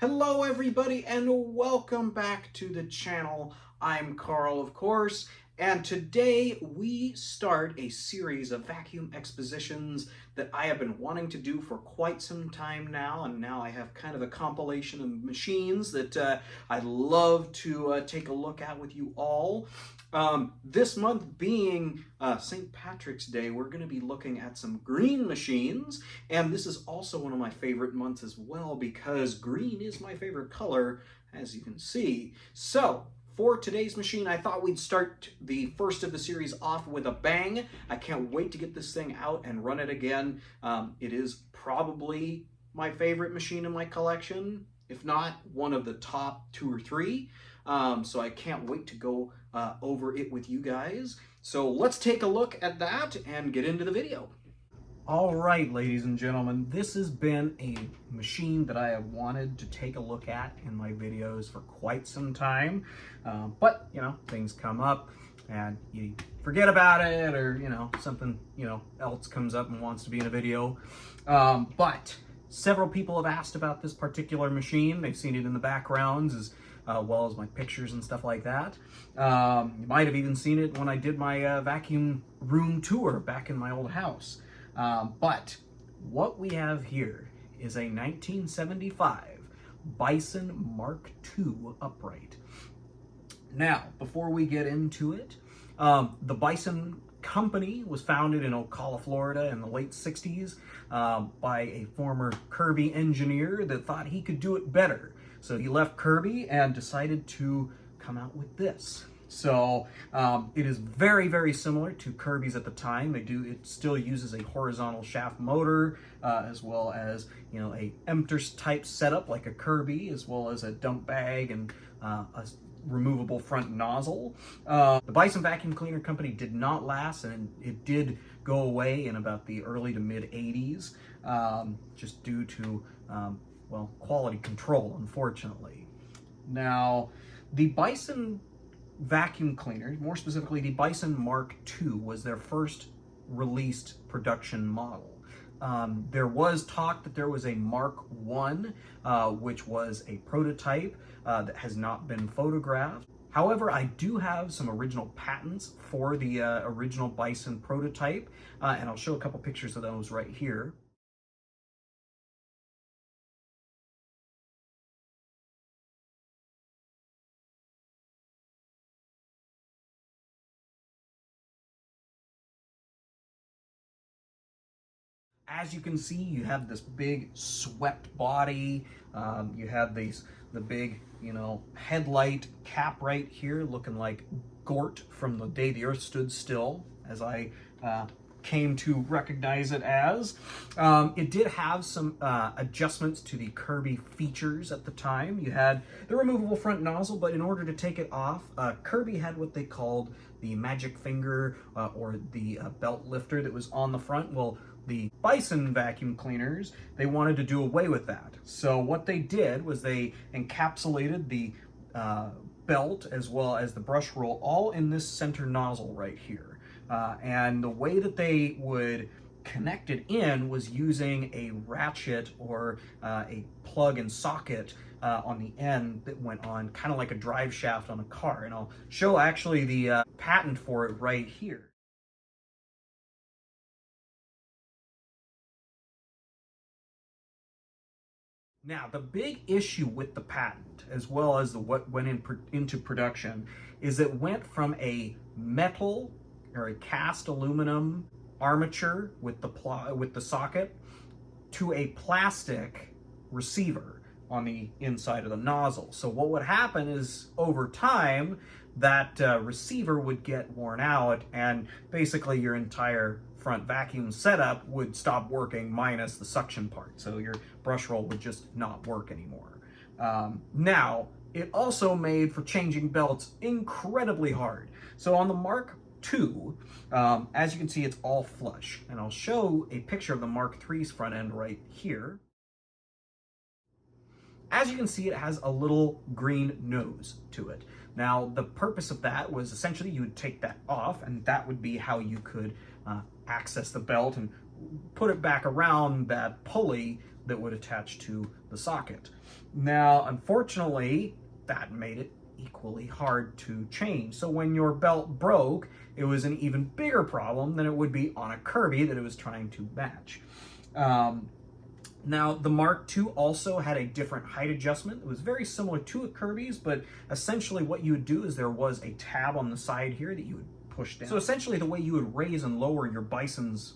Hello everybody and welcome back to the channel. I'm Carl, of course, and today we start a series of vacuum expositions that I have been wanting to do for quite some time now, and now I have kind of a compilation of machines that I'd love to take a look at with you all. This month being St. Patrick's Day, we're going to be looking at some green machines, and this is also one of my favorite months as well because green is my favorite color, as you can see. So, for today's machine, I thought we'd start the first of the series off with a bang. I can't wait to get this thing out and run it again. It is probably my favorite machine in my collection, if not one of the top 2 or 3. So I can't wait to go over it with you guys. So let's take a look at that and get into the video. All right, ladies and gentlemen, this has been a machine that I have wanted to take a look at in my videos for quite some time. But, you know, things come up and you forget about it, or, you know, something, else comes up and wants to be in a video. But several people have asked about this particular machine. They've seen it in the backgrounds as well as my pictures and stuff like that. You might have even seen it when I did my vacuum room tour back in my old house. But what we have here is a 1975 Bison Mark II upright. Now, before we get into it, the Bison company was founded in Ocala, Florida in the late 60s by a former Kirby engineer that thought he could do it better. So he left Kirby and decided to come out with this. So it is very, very similar to Kirby's at the time. It still uses a horizontal shaft motor, as well as, a empters type setup like a Kirby, as well as a dump bag and a removable front nozzle. The Bison vacuum cleaner company did not last, and it did go away in about the early to mid 80s, just due to, quality control, unfortunately. Now, the Bison vacuum cleaner, more specifically the Bison Mark II, was their first released production model. There was talk that there was a Mark I, which was a prototype that has not been photographed. However, I do have some original patents for the original Bison prototype, and I'll show a couple pictures of those right here. As you can see, you have this big swept body. You have the big, headlight cap right here looking like Gort from The Day the Earth Stood Still, as I came to recognize it as. It did have some adjustments to the Kirby features at the time. You had the removable front nozzle, but in order to take it off, Kirby had what they called the magic finger or the belt lifter that was on the front. Well, the Bison vacuum cleaners, they wanted to do away with that. So what they did was they encapsulated the belt as well as the brush roll all in this center nozzle right here. And the way that they would connect it in was using a ratchet or a plug and socket on the end that went on kind of like a drive shaft on a car. And I'll show actually the patent for it right here. Now, the big issue with the patent, as well as what went into production, is it went from a metal or a cast aluminum armature with the socket to a plastic receiver on the inside of the nozzle. So what would happen is, over time, that receiver would get worn out, and basically your entire front vacuum setup would stop working minus the suction part. So your brush roll would just not work anymore. Now, it also made for changing belts incredibly hard. So on the Mark II, as you can see, it's all flush. And I'll show a picture of the Mark III's front end right here. As you can see, it has a little green nose to it. Now, the purpose of that was essentially you would take that off, and that would be how you could access the belt and put it back around that pulley that would attach to the socket. Now, unfortunately, that made it equally hard to change. So when your belt broke, it was an even bigger problem than it would be on a Kirby that it was trying to match. Now, the Mark II also had a different height adjustment. It was very similar to a Kirby's, but essentially what you would do is there was a tab on the side here that you would push down. So essentially the way you would raise and lower your Bison's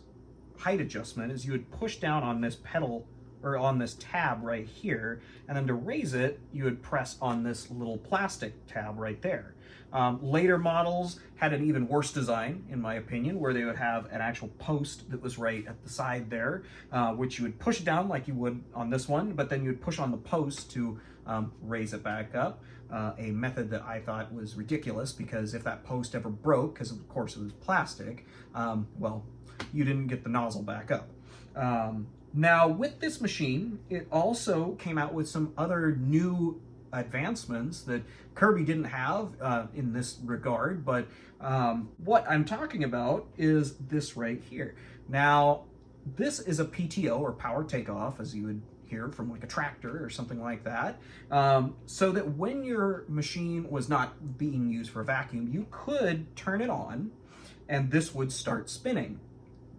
height adjustment is you would push down on this pedal, or on this tab right here, and then to raise it, you would press on this little plastic tab right there. Later models had an even worse design, in my opinion, where they would have an actual post that was right at the side there, which you would push down like you would on this one, but then you would push on the post to raise it back up. A method that I thought was ridiculous, because if that post ever broke, because of course it was plastic, well, you didn't get the nozzle back up. Now, with this machine, it also came out with some other new advancements that Kirby didn't have in this regard, but what I'm talking about is this right here. Now, this is a PTO, or power takeoff, as you would hear from like a tractor or something like that, so that when your machine was not being used for vacuum, you could turn it on and this would start spinning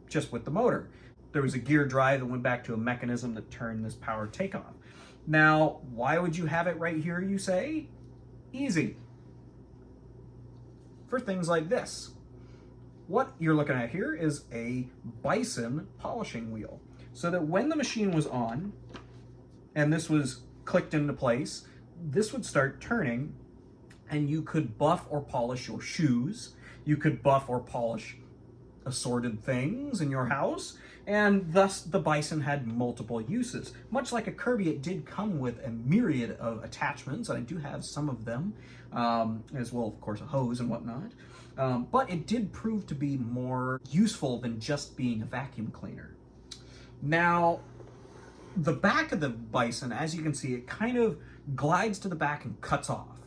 just with the motor. There was a gear drive that went back to a mechanism that turned this power takeoff. Now, why would you have it right here, you say? Easy. For things like this. What you're looking at here is a Bison polishing wheel. So that when the machine was on, and this was clicked into place, this would start turning, and you could buff or polish your shoes. You could buff or polish assorted things in your house, and thus the Bison had multiple uses. Much like a Kirby, it did come with a myriad of attachments, and I do have some of them, as well, of course, a hose and whatnot, but it did prove to be more useful than just being a vacuum cleaner. Now, the back of the Bison, as you can see, it kind of glides to the back and cuts off.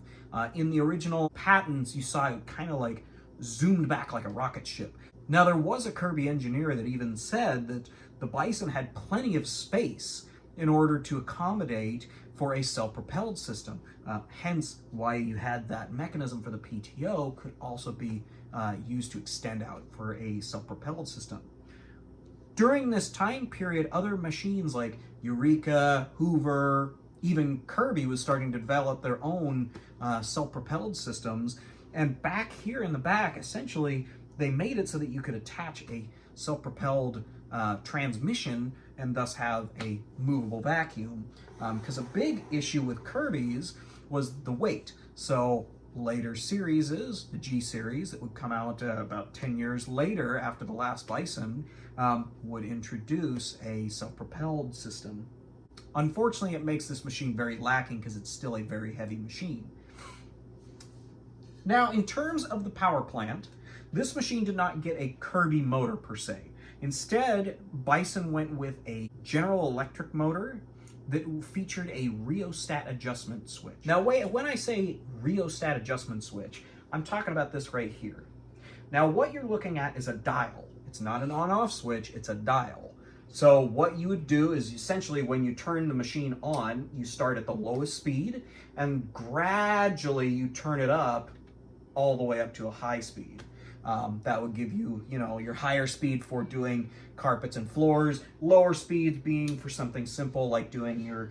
In the original patents, you saw it kind of like zoomed back like a rocket ship. Now, there was a Kirby engineer that even said that the Bison had plenty of space in order to accommodate for a self-propelled system. Hence why you had that mechanism for the PTO could also be used to extend out for a self-propelled system. During this time period, other machines like Eureka, Hoover, even Kirby was starting to develop their own self-propelled systems. And back here in the back, essentially, they made it so that you could attach a self-propelled transmission and thus have a movable vacuum. Because a big issue with Kirby's was the weight. So later series, the G series that would come out about 10 years later after the last Bison, would introduce a self-propelled system. Unfortunately, it makes this machine very lacking because it's still a very heavy machine. Now, in terms of the power plant, this machine did not get a Kirby motor per se. Instead, Bison went with a General Electric motor that featured a rheostat adjustment switch. Now, when I say rheostat adjustment switch, I'm talking about this right here. Now, what you're looking at is a dial. It's not an on-off switch, it's a dial. So what you would do is essentially when you turn the machine on, you start at the lowest speed and gradually you turn it up all the way up to a high speed. That would give you, your higher speed for doing carpets and floors, lower speeds being for something simple like doing your,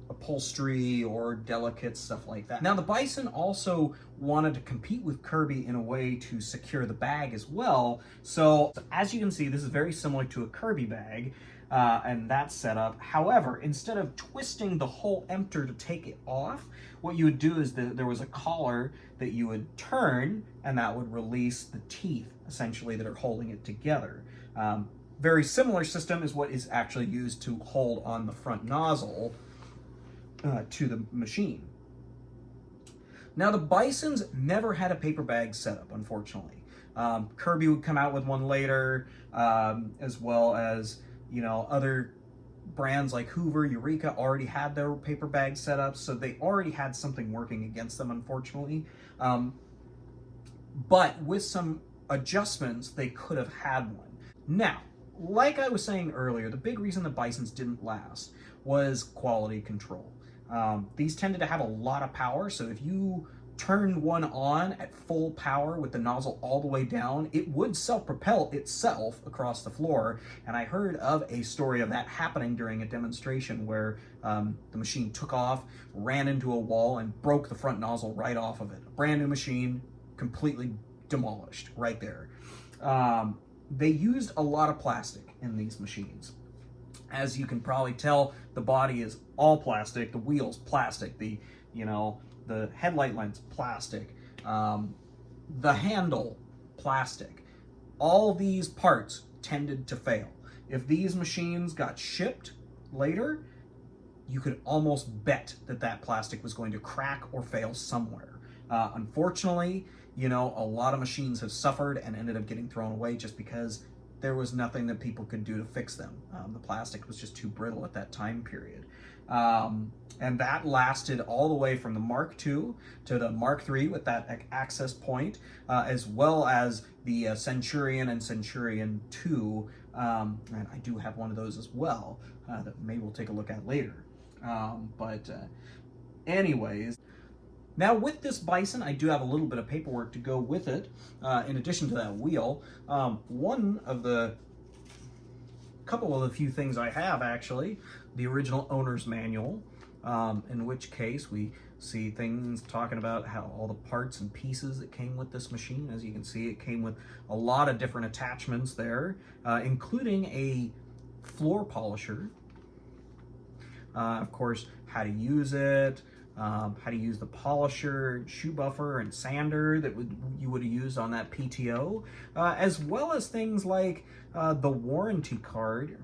upholstery or delicate stuff like that. Now, the Bison also wanted to compete with Kirby in a way to secure the bag as well. So as you can see, this is very similar to a Kirby bag and that setup. However, instead of twisting the whole emptor to take it off, what you would do is there was a collar that you would turn and that would release the teeth, essentially, that are holding it together. Very similar system is what is actually used to hold on the front nozzle to the machine. Now, the Bisons never had a paper bag setup, unfortunately. Kirby would come out with one later, as well as, other brands like Hoover, Eureka already had their paper bag setups, so they already had something working against them, unfortunately. But with some adjustments, they could have had one. Now, like I was saying earlier, the big reason the Bisons didn't last was quality control. These tended to have a lot of power, so if you turned one on at full power with the nozzle all the way down, it would self-propel itself across the floor. And I heard of a story of that happening during a demonstration where the machine took off, ran into a wall, and broke the front nozzle right off of it. A brand new machine, completely demolished right there. They used a lot of plastic in these machines. As you can probably tell, the body is all plastic, the wheels plastic, the headlight lens plastic, the handle plastic. All these parts tended to fail. If these machines got shipped later, you could almost bet that that plastic was going to crack or fail somewhere. Unfortunately, a lot of machines have suffered and ended up getting thrown away just because there was nothing that people could do to fix them. The plastic was just too brittle at that time period. And that lasted all the way from the Mark II to the Mark III with that access point, as well as the Centurion and Centurion II. And I do have one of those as well that maybe we'll take a look at later. Anyways, now with this Bison, I do have a little bit of paperwork to go with it, in addition to that wheel. One of the couple of the few things I have, actually, the original owner's manual, in which case we see things talking about how all the parts and pieces that came with this machine. As you can see, it came with a lot of different attachments there, including a floor polisher. Of course, how to use it, how to use the polisher, shoe buffer, and sander that you would have used on that PTO, as well as things like the warranty card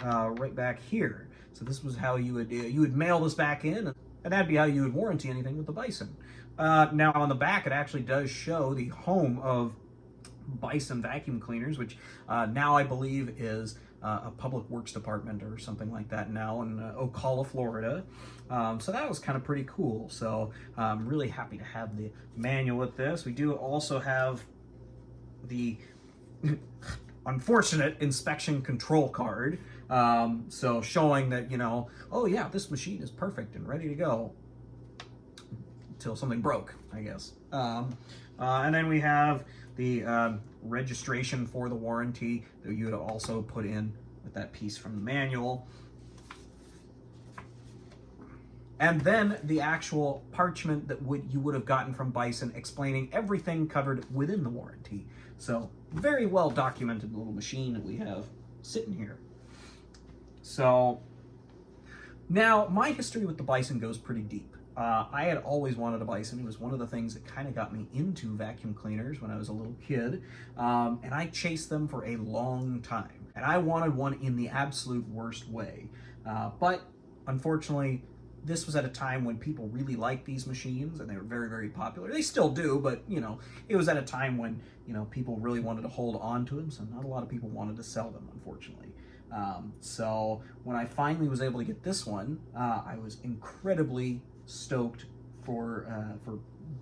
right back here. So this was how you would mail this back in, and that'd be how you would warranty anything with the Bison. Now on the back, it actually does show the home of Bison vacuum cleaners, which now I believe is a public works department or something like that now in Ocala, Florida. So that was kind of pretty cool. So I'm really happy to have the manual with this. We do also have the unfortunate inspection control card. So showing that, oh yeah, this machine is perfect and ready to go until something broke, I guess. And then we have the registration for the warranty that you would also put in with that piece from the manual. And then the actual parchment that you would have gotten from Bison explaining everything covered within the warranty. So very well documented little machine that we have sitting here. So now my history with the Bison goes pretty deep. I had always wanted a Bison. It was one of the things that kind of got me into vacuum cleaners when I was a little kid. And I chased them for a long time. And I wanted one in the absolute worst way. But unfortunately, this was at a time when people really liked these machines and they were very, very popular. They still do, but it was at a time when, people really wanted to hold on to them. So not a lot of people wanted to sell them, unfortunately. So when I finally was able to get this one, I was incredibly stoked for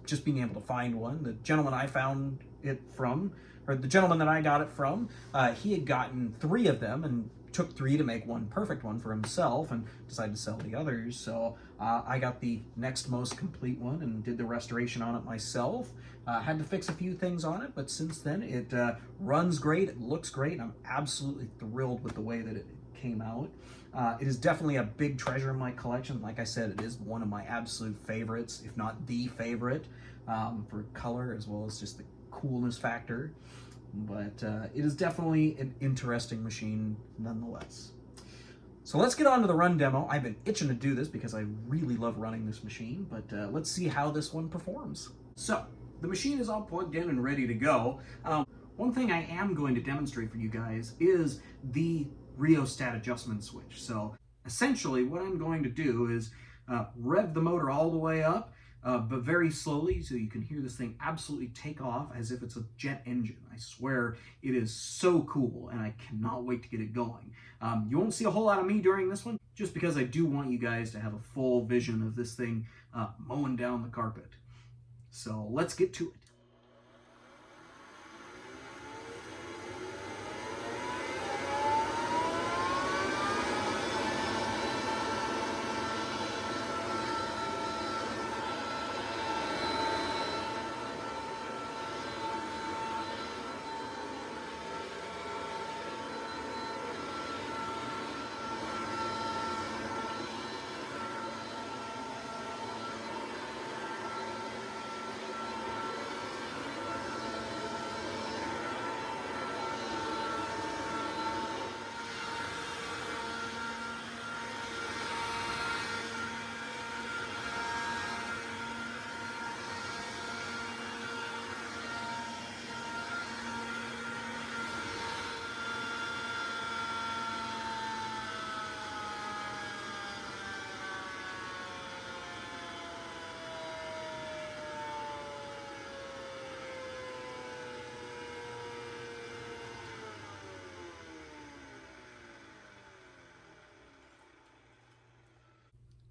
just being able to find one. The gentleman I found it from, or the gentleman that I got it from, he had gotten 3 of them and took 3 to make one perfect one for himself and decided to sell the others. So I got the next most complete one and did the restoration on it myself. Had to fix a few things on it, but since then it runs great, it looks great, and I'm absolutely thrilled with the way that it came out. It is definitely a big treasure in my collection. Like I said, it is one of my absolute favorites, if not the favorite, for color as well as just the coolness factor. But it is definitely an interesting machine nonetheless. So let's get on to the run demo. I've been itching to do this because I really love running this machine, but let's see how this one performs. So the machine is all plugged in and ready to go. One thing I am going to demonstrate for you guys is the rheostat adjustment switch. So essentially what I'm going to do is rev the motor all the way up, but very slowly, so you can hear this thing absolutely take off as if it's a jet engine. I swear it is so cool, and I cannot wait to get it going. You won't see a whole lot of me during this one, just because I do want you guys to have a full vision of this thing mowing down the carpet. So let's get to it.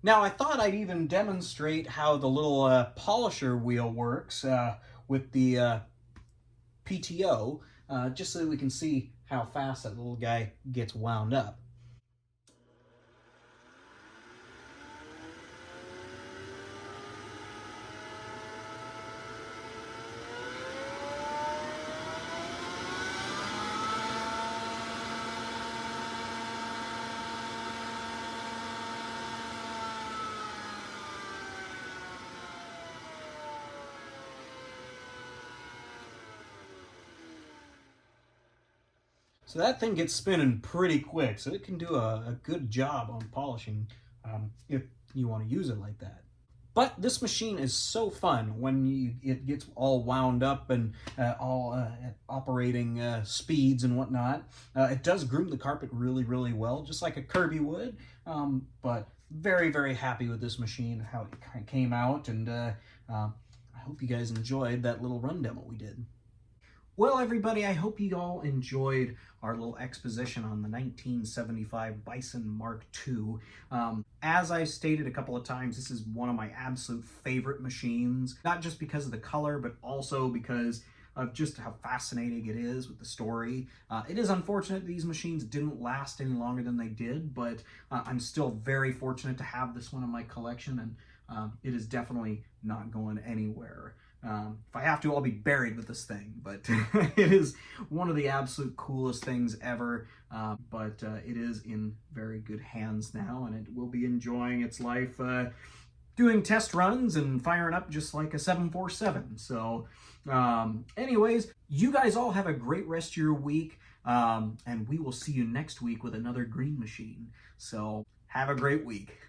Now, I thought I'd even demonstrate how the little polisher wheel works with the PTO, just so we can see how fast that little guy gets wound up. So that thing gets spinning pretty quick, so it can do a good job on polishing if you want to use it like that. But this machine is so fun when it gets all wound up and all at operating speeds and whatnot. It does groom the carpet really, really well, just like a Kirby would. But very, very happy with this machine, how it came out, and I hope you guys enjoyed that little run demo we did. Well, everybody, I hope you all enjoyed our little exposition on the 1975 Bison Mark II. As I've stated a couple of times, this is one of my absolute favorite machines, not just because of the color, but also because of just how fascinating it is with the story. It is unfortunate these machines didn't last any longer than they did, but I'm still very fortunate to have this one in my collection, and it is definitely not going anywhere. If I have to, I'll be buried with this thing, but it is one of the absolute coolest things ever. But it is in very good hands now, and it will be enjoying its life doing test runs and firing up just like a 747. So anyways, you guys all have a great rest of your week, and we will see you next week with another green machine. So have a great week.